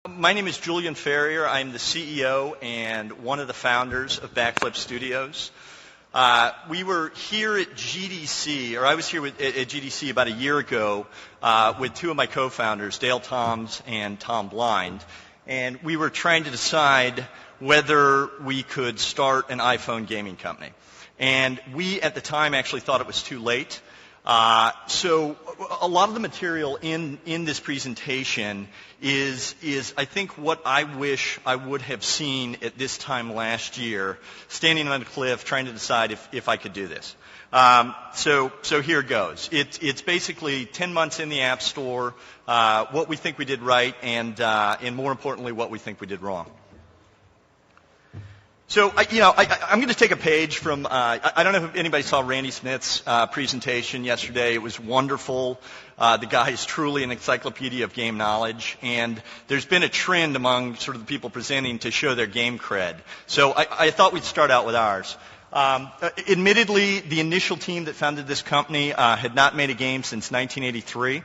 My name is Julian Ferrier. I'm the CEO and one of the founders of Backflip Studios. We were here at GDC, or I was here at GDC about a year ago with two of my co-founders, Dale Toms and Tom Blind, and we were trying to decide whether we could start an iPhone gaming company. And we, at the time, actually thought it was too late. So a lot of the material in this presentation is I think what I wish I would have seen at this time last year, standing on a cliff trying to decide if I could do this. So here goes. It's basically 10 months in the App Store, what we think we did right, and more importantly, what we think we did wrong. So, I'm going to take a page from, I don't know if anybody saw Randy Smith's presentation yesterday. It was wonderful. The guy is truly an encyclopedia of game knowledge, and there's been a trend among sort of the people presenting to show their game cred. So I thought we'd start out with ours. Admittedly, the initial team that founded this company had not made a game since 1983.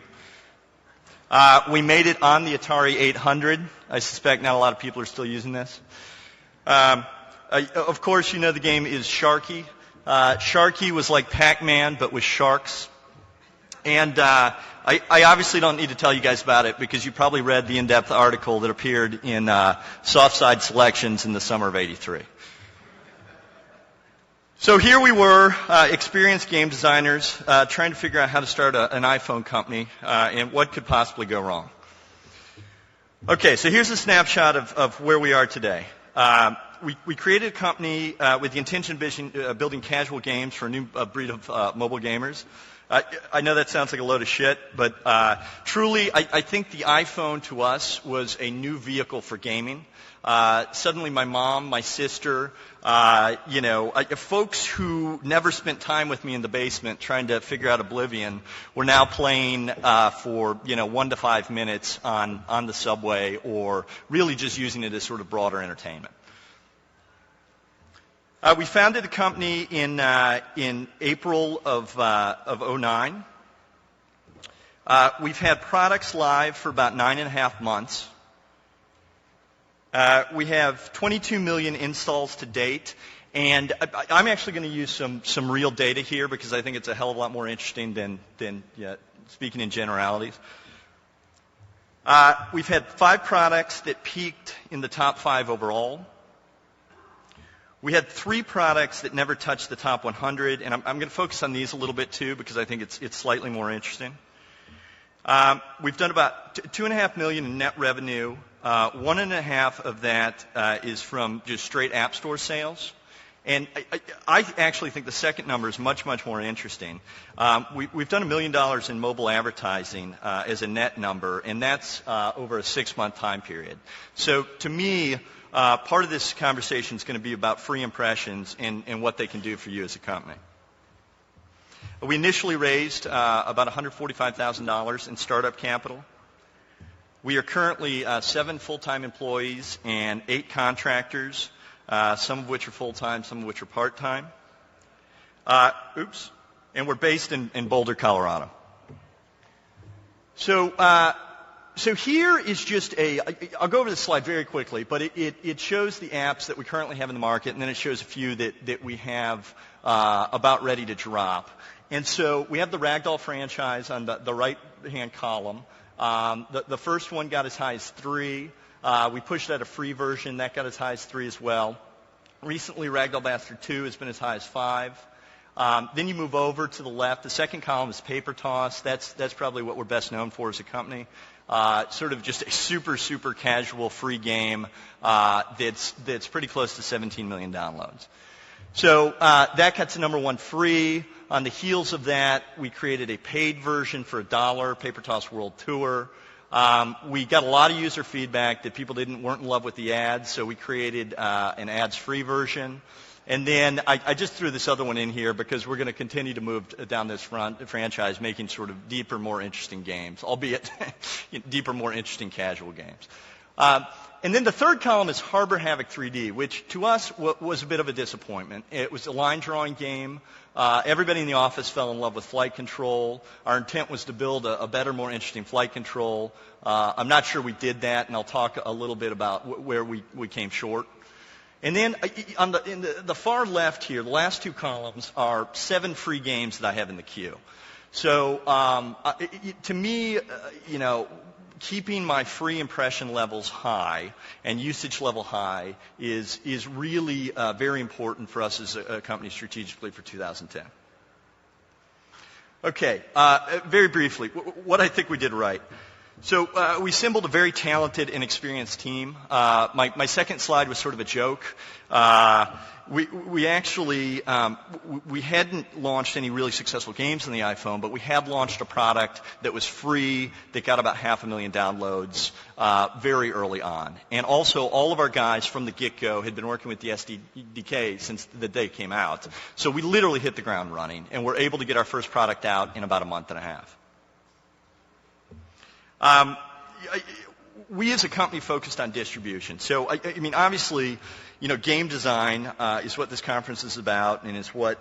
We made it on the Atari 800. I suspect not a lot of people are still using this. Of course, you know the game is Sharky. Sharky was like Pac-Man, but with sharks. And I obviously don't need to tell you guys about it because you probably read the in-depth article that appeared in Softside Selections in the summer of '83. So here we were, experienced game designers, trying to figure out how to start an iPhone company and what could possibly go wrong. Okay, so here's a snapshot of where we are today. We created a company with the intention of building casual games for a new breed of mobile gamers. I know that sounds like a load of shit, but truly I think the iPhone to us was a new vehicle for gaming. Suddenly my mom, my sister, folks who never spent time with me in the basement trying to figure out Oblivion were now playing for 1 to 5 minutes on the subway, or really just using it as sort of broader entertainment. We founded the company in April of '09. We've had products live for about 9.5 months. We have 22 million installs to date, and I'm actually going to use some real data here because I think it's a hell of a lot more interesting than speaking in generalities. We've had 5 products that peaked in the top 5 overall. We had 3 products that never touched the top 100, and I'm going to focus on these a little bit too because I think it's slightly more interesting. We've done about $2.5 million in net revenue. 1.5 of that is from just straight App Store sales. And I actually think the second number is much, much more interesting. We've done $1 million in mobile advertising as a net number, and that's over a 6-month time period. So to me, part of this conversation is going to be about free impressions and what they can do for you as a company. We initially raised about $145,000 in startup capital. We are currently 7 full-time employees and 8 contractors, some of which are full-time, some of which are part-time. And we're based in Boulder, Colorado. So here is just I'll go over this slide very quickly, but it shows the apps that we currently have in the market, and then it shows a few that we have about ready to drop. And so we have the Ragdoll franchise on the right-hand column. The first one got as high as 3. We pushed out a free version. That got as high as 3 as well. Recently, Ragdoll Bastard 2 has been as high as 5. Then you move over to the left. The second column is Paper Toss. That's probably what we're best known for as a company. Sort of just a super, super casual free game that's pretty close to 17 million downloads. So that got to number 1 free. On the heels of that, we created a paid version for $1, Paper Toss World Tour. We got a lot of user feedback that people weren't in love with the ads, so we created an ads-free version. And then I just threw this other one in here because we're going to continue to move down this franchise, making sort of deeper, more interesting games, albeit deeper, more interesting casual games. And then the third column is Harbor Havoc 3D, which to us was a bit of a disappointment. It was a line drawing game. Everybody in the office fell in love with flight control. Our intent was to build a better, more interesting flight control. I'm not sure we did that, and I'll talk a little bit about where we came short. And then in the far left here, the last two columns are 7 free games that I have in the queue. So to me, keeping my free impression levels high and usage level high is really very important for us as a company strategically for 2010. Okay, very briefly, what I think we did right. So we assembled a very talented and experienced team. My second slide was sort of a joke. We actually we hadn't launched any really successful games on the iPhone, but we had launched a product that was free that got about 500,000 downloads very early on. And also, all of our guys from the get-go had been working with the SDK since the day it came out. So we literally hit the ground running, and were able to get our first product out in about a month and a half. We as a company focused on distribution. So, I mean, obviously, game design is what this conference is about, and it's what,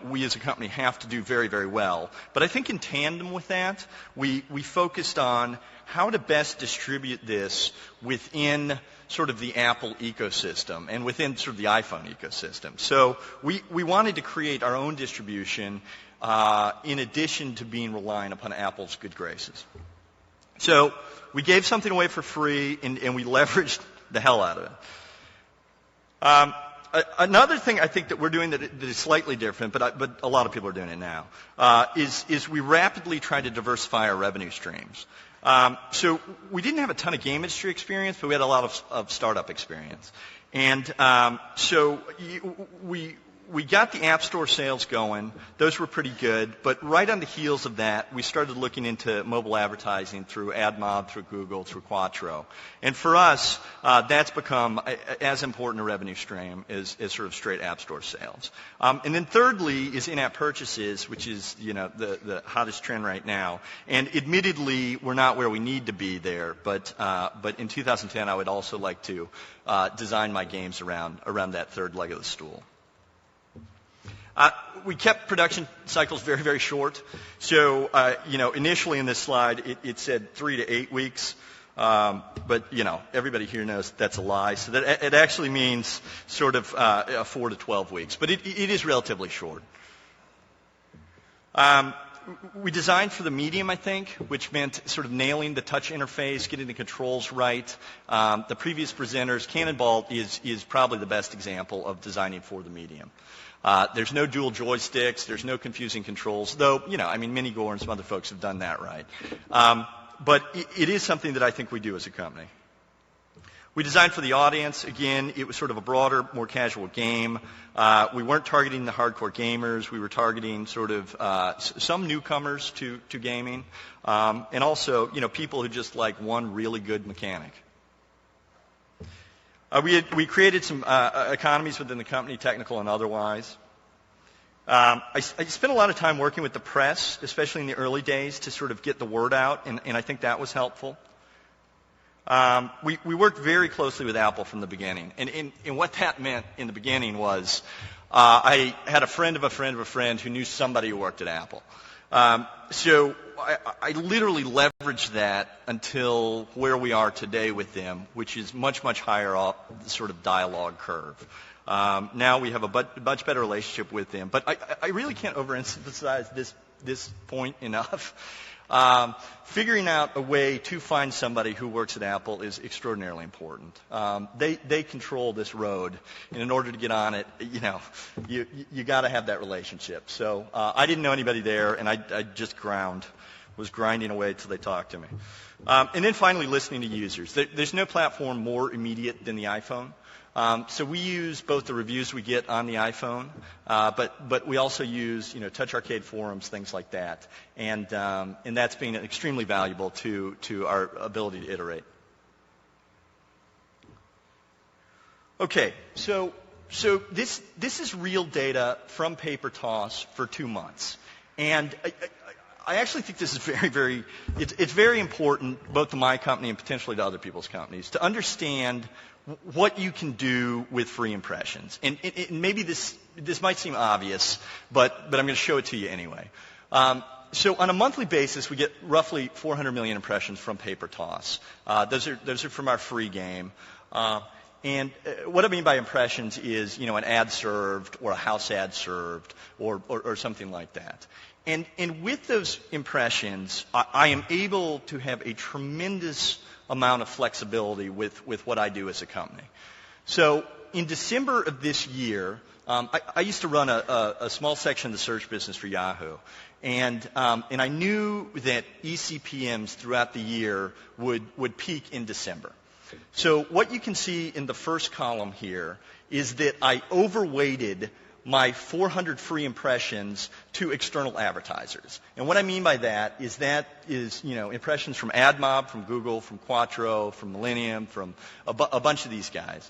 we as a company have to do very, very well. But I think in tandem with that, we focused on how to best distribute this within sort of the Apple ecosystem and within sort of the iPhone ecosystem. So we wanted to create our own distribution in addition to being reliant upon Apple's good graces. So we gave something away for free, and we leveraged the hell out of it. Another thing I think that we're doing that is slightly different, but a lot of people are doing it now, is we rapidly try to diversify our revenue streams. So we didn't have a ton of game industry experience, but we had a lot of startup experience. And so we got the App Store sales going. Those were pretty good. But right on the heels of that, we started looking into mobile advertising through AdMob, through Google, through Quattro. And for us, that's become as important a revenue stream as sort of straight App Store sales. And then thirdly is in-app purchases, which is, the hottest trend right now. And admittedly, we're not where we need to be there. But in 2010, I would also like to design my games around that third leg of the stool. We kept production cycles very, very short. So, initially in this slide, it said 3 to 8 weeks. But, everybody here knows that's a lie. So that it actually means sort of 4 to 12 weeks. But it is relatively short. We designed for the medium, I think, which meant sort of nailing the touch interface, getting the controls right. The previous presenters, CANABALT is probably the best example of designing for the medium. There's no dual joysticks. There's no confusing controls, though, Minigore and some other folks have done that right. But it is something that I think we do as a company. We designed for the audience. Again, it was sort of a broader, more casual game. We weren't targeting the hardcore gamers. We were targeting sort of some newcomers to gaming, and also, people who just like one really good mechanic. We created some economies within the company, technical and otherwise. I spent a lot of time working with the press, especially in the early days, to sort of get the word out, and I think that was helpful. We worked very closely with Apple from the beginning, and what that meant in the beginning was I had a friend of a friend of a friend who knew somebody who worked at Apple. So I literally leveraged that until where we are today with them, which is much, much higher up the sort of dialogue curve. Now we have a much better relationship with them. But I really can't overemphasize this point enough. Figuring out a way to find somebody who works at Apple is extraordinarily important. They control this road, and in order to get on it, you got to have that relationship. So I didn't know anybody there, and I just was grinding away until they talked to me. And then finally, listening to users. There's no platform more immediate than the iPhone. So we use both the reviews we get on the iPhone, but we also use Touch Arcade forums, things like that, and that's been extremely valuable to our ability to iterate. Okay, so this is real data from Paper Toss for 2 months, and I actually think this is it's very important both to my company and potentially to other people's companies to understand what you can do with free impressions. And maybe this might seem obvious, but I'm going to show it to you anyway. So on a monthly basis, we get roughly 400 million impressions from Paper Toss. Those are from our free game. And what I mean by impressions is, an ad served or a house ad served or something like that. And with those impressions, I am able to have a tremendous amount of flexibility with what I do as a company. So in December of this year, I used to run a small section of the search business for Yahoo. And I knew that eCPMs throughout the year would peak in December. So what you can see in the first column here is that I overweighted my 400 free impressions to external advertisers. And what I mean by that is impressions from AdMob, from Google, from Quattro, from Millennium, from a bunch of these guys.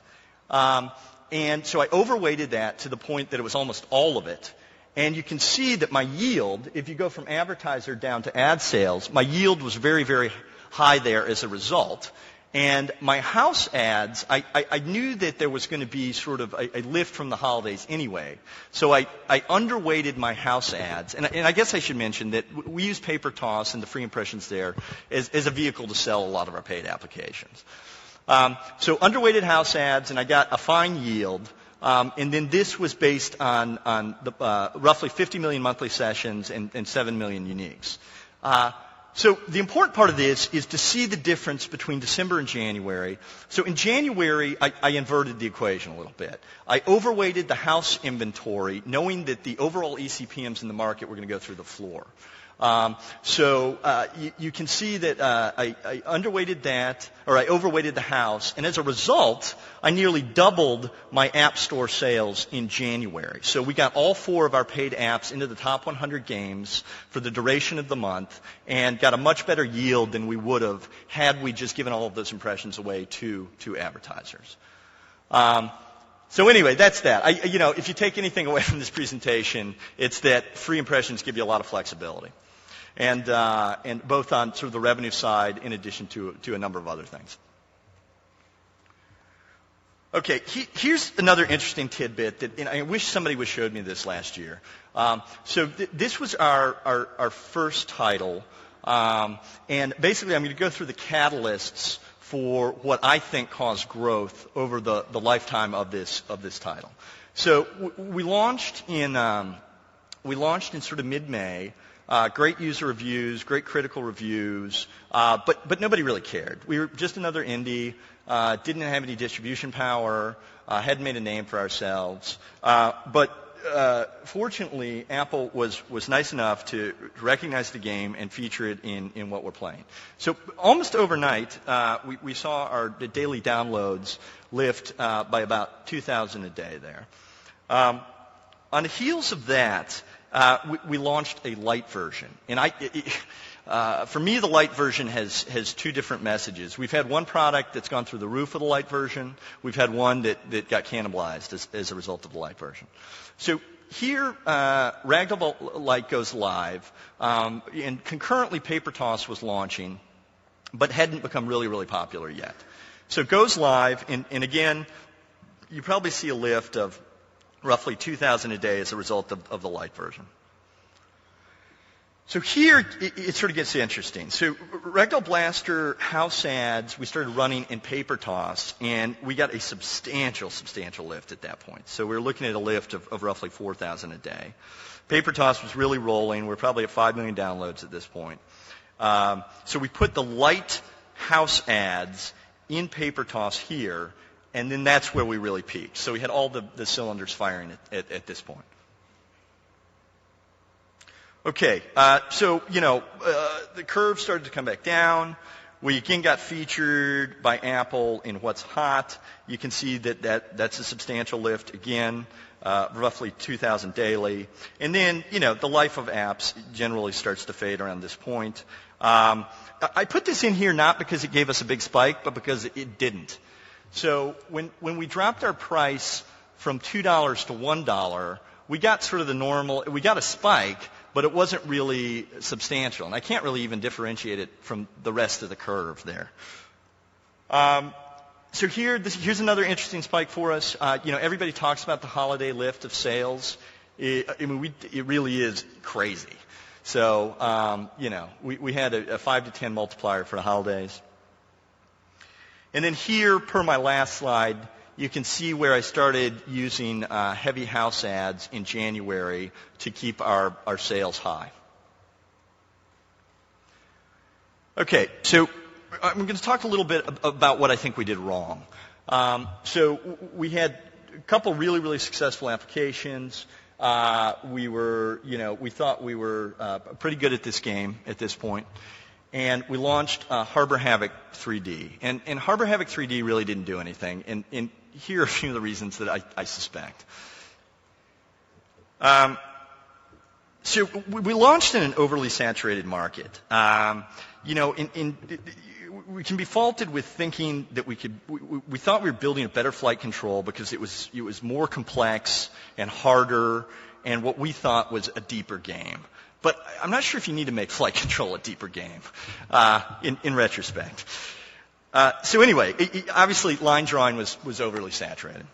And so I overweighted that to the point that it was almost all of it. And you can see that my yield, if you go from advertiser down to ad sales, my yield was very, very high there as a result. And my house ads, I knew that there was going to be sort of a lift from the holidays anyway. So I underweighted my house ads. And I guess I should mention that we use Paper Toss and the free impressions there as a vehicle to sell a lot of our paid applications. So underweighted house ads, and I got a fine yield. And then this was based on the, roughly 50 million monthly sessions and 7 million uniques. So the important part of this is to see the difference between December and January. So in January, I inverted the equation a little bit. I overweighted the house inventory, knowing that the overall eCPMs in the market were going to go through the floor. You can see that I underweighted that, or I overweighted the house, and as a result, I nearly doubled my App Store sales in January. So we got all 4 of our paid apps into the top 100 games for the duration of the month, and got a much better yield than we would have had we just given all of those impressions away to advertisers. So anyway, that's that. If you take anything away from this presentation, it's that free impressions give you a lot of flexibility. And both on sort of the revenue side in addition to a number of other things. Okay, here's another interesting tidbit and I wish somebody would have showed me this last year. This was our first title, and basically I'm going to go through the catalysts for what I think caused growth over the lifetime of this title. So we launched in sort of mid-May. Great user reviews, great critical reviews, but nobody really cared. We were just another indie, didn't have any distribution power, hadn't made a name for ourselves. But fortunately, Apple was nice enough to recognize the game and feature it in what we're playing. So almost overnight, we saw our daily downloads lift by about 2,000 a day there. On the heels of that, we launched a light version. And for me, the light version has 2 different messages. We've had one product that's gone through the roof of the light version. We've had one that got cannibalized as a result of the light version. So here, Ragdoll Lite goes live, and concurrently Paper Toss was launching, but hadn't become really, really popular yet. So it goes live, and again, you probably see a lift of roughly 2,000 a day as a result of the light version. So here, it sort of gets interesting. So Ragdoll Blaster house ads, we started running in Paper Toss, and we got a substantial lift at that point. So we were looking at a lift of roughly 4,000 a day. Paper Toss was really rolling. We're probably at 5 million downloads at this point. So we put the light house ads in Paper Toss here, and then that's where we really peaked. So we had all the cylinders firing at this point. Okay, the curve started to come back down. We again got featured by Apple in What's Hot. You can see that's a substantial lift again, roughly 2,000 daily. And then, the life of apps generally starts to fade around this point. I put this in here not because it gave us a big spike, but because it didn't. So when we dropped our price from $2 to $1, we got sort of the normal, we got a spike, but it wasn't really substantial. And I can't really even differentiate it from the rest of the curve there. So here's another interesting spike for us. Everybody talks about the holiday lift of sales. It really is crazy. So, we had a 5 to 10 multiplier for the holidays. And then here, per my last slide, you can see where I started using heavy house ads in January to keep our sales high. Okay, so I'm going to talk a little bit about what I think we did wrong. So we had a couple really, really successful applications. We thought we were pretty good at this game at this point. And we launched Harbor Havoc 3D. And Harbor Havoc 3D really didn't do anything. And here are a few of the reasons that I suspect. So we launched in an overly saturated market. We can be faulted with thinking that we thought we were building a better flight control because it was more complex and harder and what we thought was a deeper game. But I'm not sure if you need to make flight control a deeper game in retrospect. So anyway, obviously line drawing was overly saturated.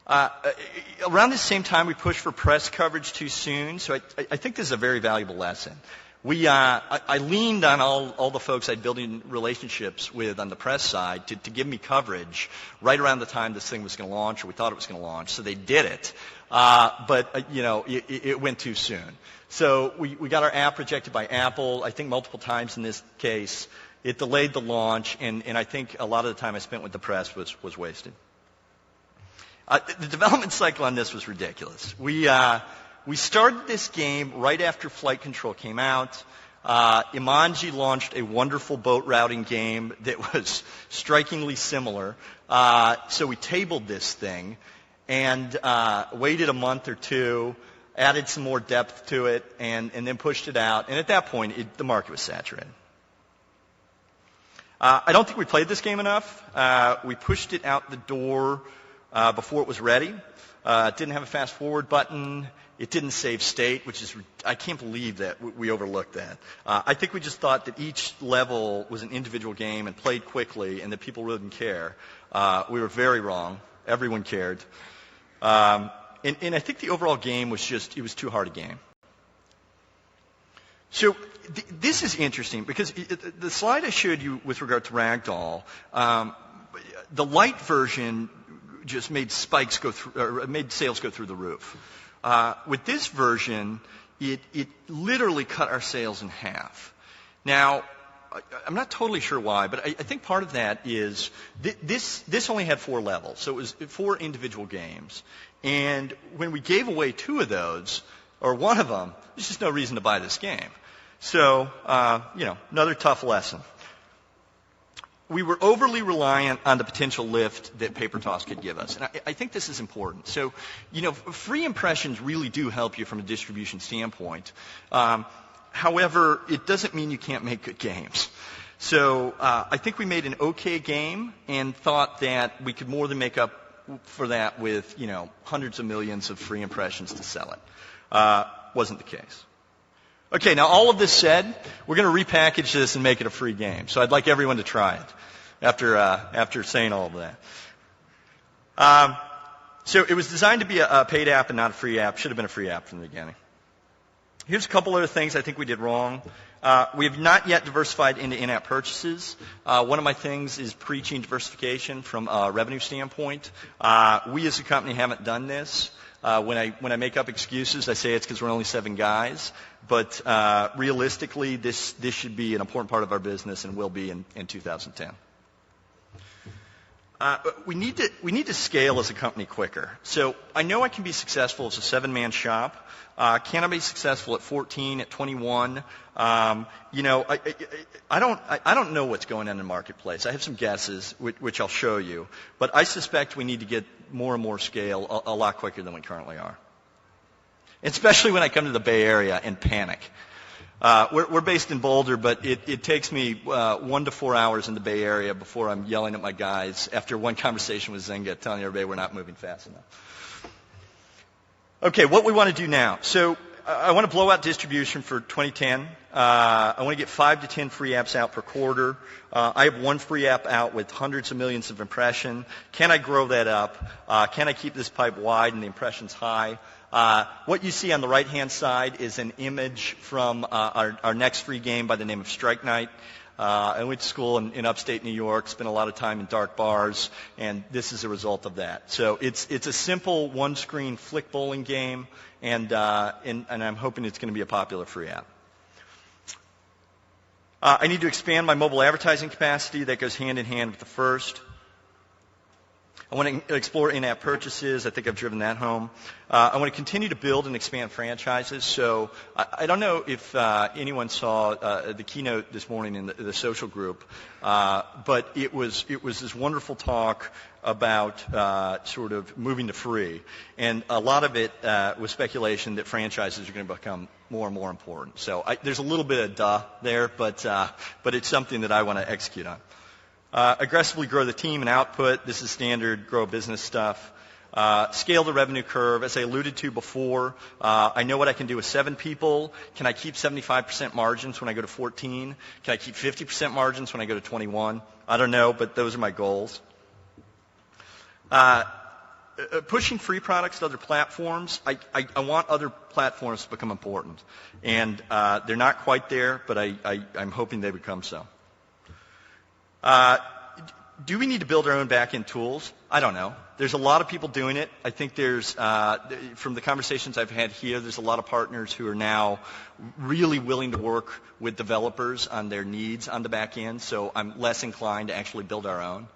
Around the same time, we pushed for press coverage too soon, so I think this is a very valuable lesson. I leaned on all the folks I'd building relationships with on the press side to give me coverage right around the time this thing was going to launch, or we thought it was going to launch. So they did it, but it went too soon. So we got our app rejected by Apple, I think multiple times in this case. It delayed the launch, and I think a lot of the time I spent with the press was wasted. The development cycle on this was ridiculous. We started this game right after flight control came out. Imanji launched a wonderful boat routing game that was strikingly similar. So we tabled this thing and waited a month or two, added some more depth to it, and then pushed it out. And at that point, the market was saturated. I don't think we played this game enough. We pushed it out the door before it was ready. It didn't have a fast forward button. It didn't save state, which is, I can't believe that we overlooked that. I think we just thought that each level was an individual game and played quickly and that people really didn't care. We were very wrong. Everyone cared. And I think the overall game was it was too hard a game. So this is interesting because the slide I showed you with regard to Ragdoll, the light version just made sales go through the roof. With this version, it literally cut our sales in half. Now, I'm not totally sure why, but I think part of that is this only had 4 levels, so it was 4 individual games. And when we gave away 2 of those, or one of them, there's just no reason to buy this game. So, another tough lesson. We were overly reliant on the potential lift that Paper Toss could give us. And I think this is important. So, free impressions really do help you from a distribution standpoint. However, it doesn't mean you can't make good games. So I think we made an okay game and thought that we could more than make up for that with, hundreds of millions of free impressions to sell it. Wasn't the case. Okay, now all of this said, we're going to repackage this and make it a free game. So I'd like everyone to try it after saying all of that. So it was designed to be a paid app and not a free app. Should have been a free app from the beginning. Here's a couple other things I think we did wrong. We have not yet diversified into in-app purchases. One of my things is preaching diversification from a revenue standpoint. We as a company haven't done this. When I make up excuses, I say it's because we're only 7 guys. But realistically, this should be an important part of our business and will be in 2010. We need to scale as a company quicker. So I know I can be successful as a 7-man shop. Can I be successful at 14, at 21? I don't know what's going on in the marketplace. I have some guesses, which I'll show you. But I suspect we need to get more and more scale a lot quicker than we currently are. Especially when I come to the Bay Area and panic. We're based in Boulder, but it takes me 1 to 4 hours in the Bay Area before I'm yelling at my guys after one conversation with Zynga telling everybody we're not moving fast enough. Okay, what we want to do now. So I want to blow out distribution for 2010. I want to get 5 to 10 free apps out per quarter. I have one free app out with hundreds of millions of impressions. Can I grow that up? Can I keep this pipe wide and the impressions high? What you see on the right-hand side is an image from our next free game by the name of Strike Night. I went to school in upstate New York, spent a lot of time in dark bars, and this is a result of that. So it's a simple one-screen flick bowling game, and I'm hoping it's going to be a popular free app. I need to expand my mobile advertising capacity. That goes hand in hand with the first. I want to explore in-app purchases. I think I've driven that home. I want to continue to build and expand franchises. So I don't know if anyone saw the keynote this morning in the social group, but it was this wonderful talk about sort of moving to free. And a lot of it was speculation that franchises are going to become more and more important. So there's a little bit of duh there, but it's something that I want to execute on. Aggressively grow the team and output. This is standard grow business stuff. Scale the revenue curve. As I alluded to before, I know what I can do with 7 people. Can I keep 75% margins when I go to 14? Can I keep 50% margins when I go to 21? I don't know, but those are my goals. Pushing free products to other platforms. I want other platforms to become important. And they're not quite there, but I'm hoping they become so. Do we need to build our own back-end tools? I don't know. There's a lot of people doing it. I think there's, from the conversations I've had here, there's a lot of partners who are now really willing to work with developers on their needs on the back end, so I'm less inclined to actually build our own.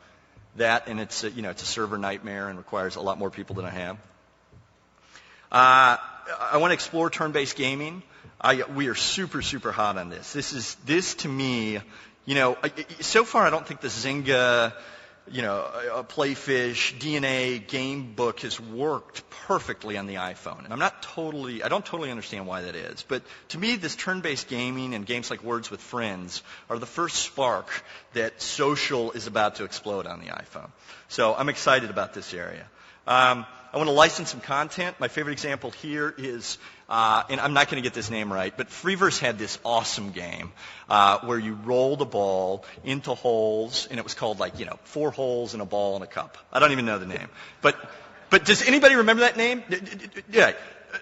That, and it's a server nightmare and requires a lot more people than I have. I want to explore turn-based gaming. We are super, super hot on this. This to me, so far I don't think the Zynga, Playfish, DNA game book has worked perfectly on the iPhone. And I don't totally understand why that is. But to me, this turn-based gaming and games like Words with Friends are the first spark that social is about to explode on the iPhone. So I'm excited about this area. I want to license some content. My favorite example here is, and I'm not going to get this name right, but Freeverse had this awesome game where you roll the ball into holes, and it was called 4 holes in a ball in a cup. I don't even know the name. But does anybody remember that name? Yeah.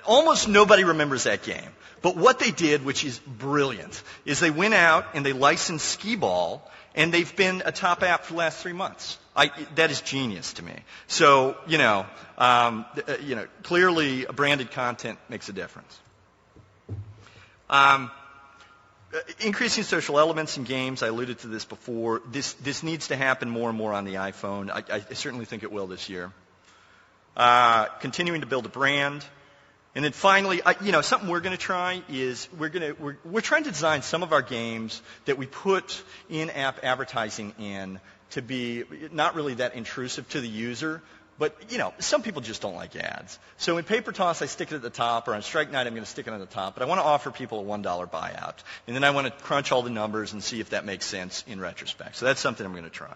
Almost nobody remembers that game. But what they did, which is brilliant, is they went out and they licensed Skee-Ball, and they've been a top app for the last 3 months. That is genius to me. So, clearly branded content makes a difference. Increasing social elements in games, I alluded to this before. This needs to happen more and more on the iPhone. I certainly think it will this year. Continuing to build a brand. And then finally, something we're going to try is we're trying to design some of our games that we put in-app advertising in to be not really that intrusive to the user, but some people just don't like ads. So in Paper Toss, I stick it at the top, or on Strike Night, I'm going to stick it on the top. But I want to offer people a $1 buyout, and then I want to crunch all the numbers and see if that makes sense in retrospect. So that's something I'm going to try.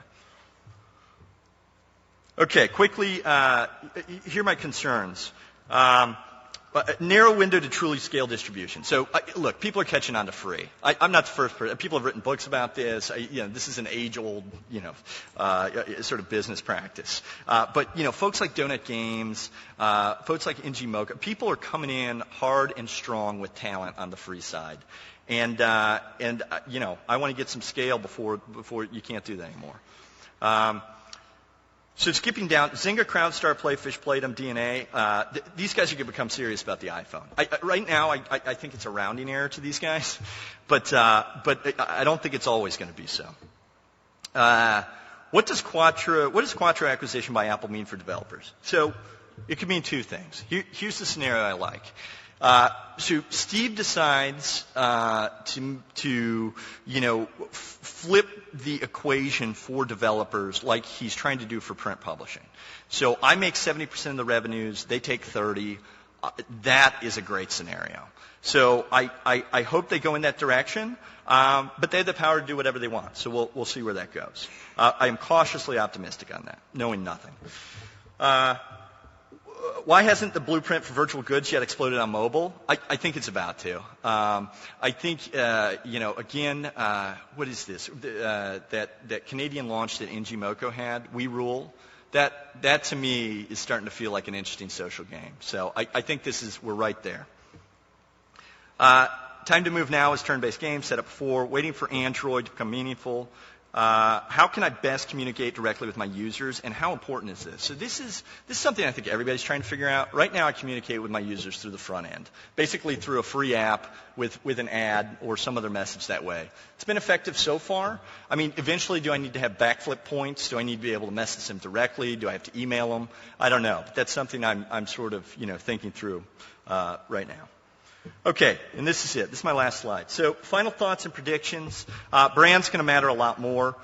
Okay, quickly, here are my concerns. Narrow window to truly scale distribution. So, look, people are catching on to free. I'm not the first person. People have written books about this. This is an age-old, sort of business practice. But folks like Donut Games, folks like NG Mocha, people are coming in hard and strong with talent on the free side. And I want to get some scale before you can't do that anymore. So skipping down, Zynga, CrowdStar, Playfish, Playdom, DNA, these guys are going to become serious about the iPhone. Right now, I think it's a rounding error to these guys, but I don't think it's always going to be so. What does Quattro acquisition by Apple mean for developers? So it could mean 2 things. Here's the scenario I like. So Steve decides to flip the equation for developers like he's trying to do for print publishing. So I make 70% of the revenues, they take 30. That is a great scenario. So I hope they go in that direction, but they have the power to do whatever they want. So we'll see where that goes. I am cautiously optimistic on that, knowing nothing. why hasn't the blueprint for virtual goods yet exploded on mobile? I think it's about to. I think, again, what is this? That Canadian launch that Ingimoco had, We Rule, that to me is starting to feel like an interesting social game. So I think we're right there. Time to move now is turn-based games, set up before, waiting for Android to become meaningful. How can I best communicate directly with my users, and how important is this? So this is something I think everybody's trying to figure out. Right now I communicate with my users through the front end, basically through a free app with an ad or some other message that way. It's been effective so far. I mean, eventually do I need to have backflip points? Do I need to be able to message them directly? Do I have to email them? I don't know. But that's something I'm sort of thinking through right now. Okay, and this is it. This is my last slide. So final thoughts and predictions. Brand's going to matter a lot more.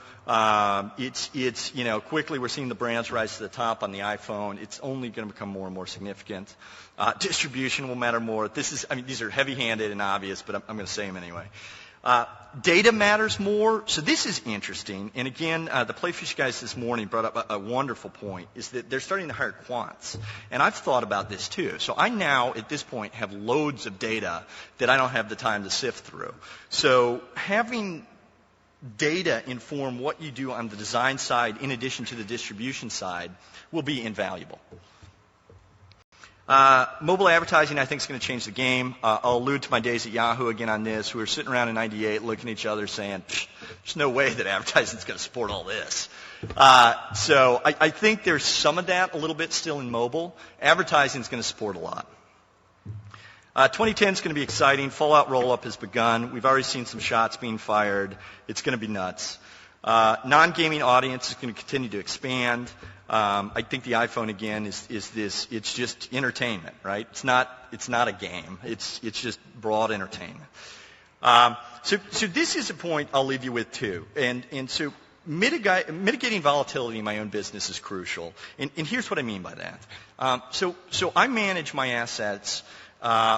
Quickly we're seeing the brands rise to the top on the iPhone. It's only going to become more and more significant. Distribution will matter more. These are heavy-handed and obvious, but I'm going to say them anyway. Data matters more, so this is interesting. And again, the Playfish guys this morning brought up a wonderful point, is that they're starting to hire quants. And I've thought about this too. So I now, at this point, have loads of data that I don't have the time to sift through. So having data inform what you do on the design side in addition to the distribution side will be invaluable. Mobile advertising, I think, is going to change the game. I'll allude to my days at Yahoo again on this. We were sitting around in '98 looking at each other saying, there's no way that advertising is going to support all this. So I think there's some of that a little bit still in mobile. Advertising is going to support a lot. 2010 is going to be exciting. Fallout roll-up has begun. We've already seen some shots being fired. It's going to be nuts. Non-gaming audience is going to continue to expand. I think the iPhone again is this. It's just entertainment, right? It's not a game. It's just broad entertainment. So this is a point I'll leave you with too. And so mitigating volatility in my own business is crucial. And here's what I mean by that. So I manage my assets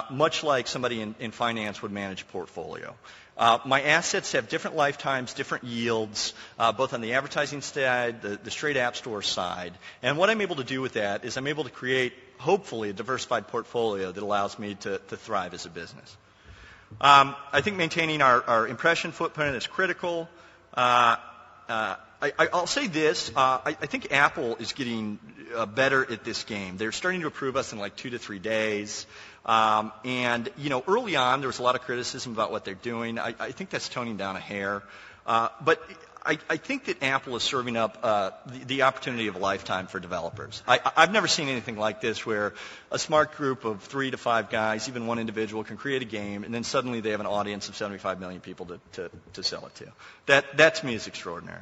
much like somebody in finance would manage a portfolio. My assets have different lifetimes, different yields, both on the advertising side, the straight app store side. And what I'm able to do with that is I'm able to create, hopefully, a diversified portfolio that allows me to thrive as a business. I think maintaining our impression footprint is critical. I'll say this. I think Apple is getting better at this game. They're starting to approve us in like 2 to 3 days. And early on, there was a lot of criticism about what they're doing. I think that's toning down a hair. But I think that Apple is serving up the opportunity of a lifetime for developers. I've never seen anything like this where a smart group of 3 to 5 guys, even one individual, can create a game, and then suddenly they have an audience of 75 million people to sell it to. That to me is extraordinary.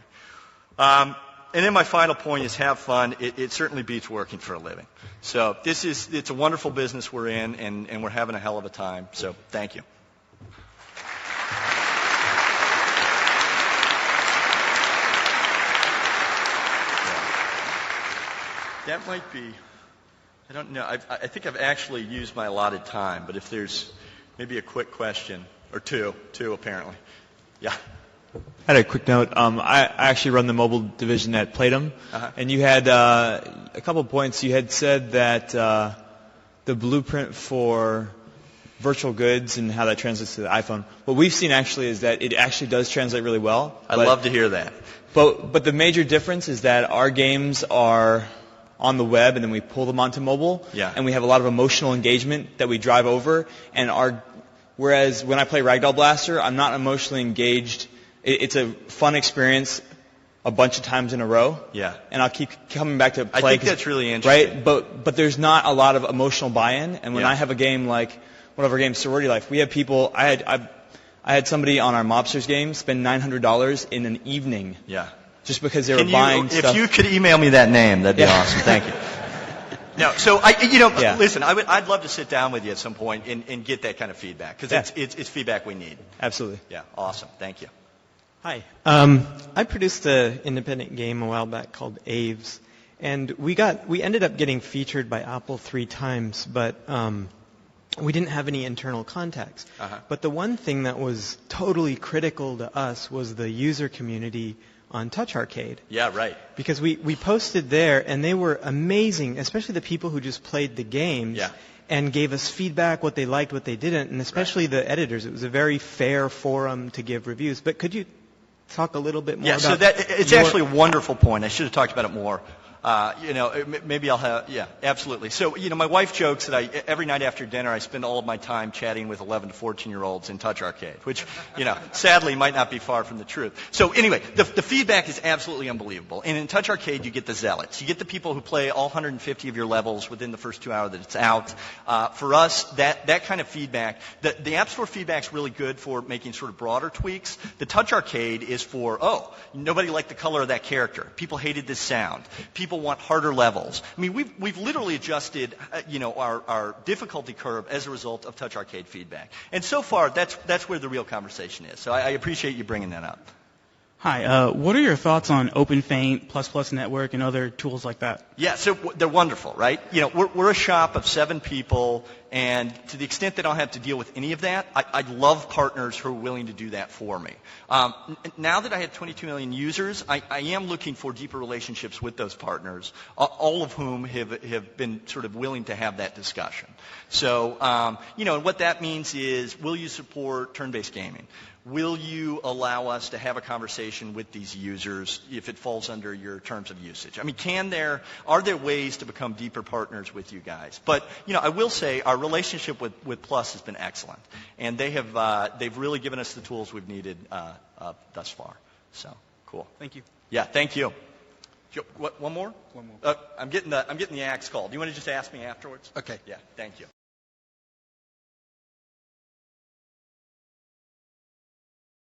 And then my final point is have fun. It certainly beats working for a living. So it's a wonderful business we're in, and we're having a hell of a time. So thank you. That might be, I don't know. I think I've actually used my allotted time, but if there's maybe a quick question, or two apparently. Yeah. I had a quick note. I actually run the mobile division at Playdom, and you had a couple of points. You had said that the blueprint for virtual goods and how that translates to the iPhone. What we've seen actually is that it actually does translate really well. I'd love to hear that. But the major difference is that our games are on the web, and then we pull them onto mobile, and we have a lot of emotional engagement that we drive over. Whereas when I play Ragdoll Blaster, I'm not emotionally engaged. It's a fun experience a bunch of times in a row. Yeah. And I'll keep coming back to play. I think that's really interesting. Right? But there's not a lot of emotional buy-in. And when I have a game like one of our games, Sorority Life, we have people. I had somebody on our Mobsters game spend $900 in an evening. Yeah. Just because they were buying stuff. If you could email me that name, that'd be awesome. Thank you. No, so listen, I'd love to sit down with you at some point and get that kind of feedback, because it's feedback we need. Absolutely. Yeah. Awesome. Thank you. Hi. I produced an independent game a while back called Aves, and we ended up getting featured by Apple 3 times, but we didn't have any internal contacts. But the one thing that was totally critical to us was the user community on Touch Arcade. Yeah, right. Because we posted there, and they were amazing, especially the people who just played the games. Yeah. And gave us feedback, what they liked, what they didn't, and especially the editors. It was a very fair forum to give reviews. But could you talk a little bit more about... Yeah, so it's actually a wonderful point. I should have talked about it more. Maybe I'll have, yeah, absolutely. So, my wife jokes that every night after dinner I spend all of my time chatting with 11 to 14-year-olds in Touch Arcade, which, sadly might not be far from the truth. So anyway, the feedback is absolutely unbelievable. And in Touch Arcade, you get the zealots. You get the people who play all 150 of your levels within the first 2 hours that it's out. For us, that kind of feedback, the App Store feedback's really good for making sort of broader tweaks. The Touch Arcade is for, nobody liked the color of that character. People hated this sound. People want harder levels. I mean, we've literally adjusted, our difficulty curve as a result of Touch Arcade feedback. And so far, that's where the real conversation is. So I appreciate you bringing that up. Hi. What are your thoughts on OpenFaint, Network, and other tools like that? Yeah, so they're wonderful, right? We're a shop of 7 people, and to the extent that I don't have to deal with any of that, I love partners who are willing to do that for me. Now that I have 22 million users, I am looking for deeper relationships with those partners, all of whom have been sort of willing to have that discussion. So, and what that means is, will you support turn-based gaming? Will you allow us to have a conversation with these users if it falls under your terms of usage? I mean, are there ways to become deeper partners with you guys? But, I will say our relationship with Plus has been excellent. And they've really given us the tools we've needed thus far. So, cool. Thank you. Yeah, thank you. One more? One more. I'm getting the axe call. Do you want to just ask me afterwards? Okay. Yeah, thank you.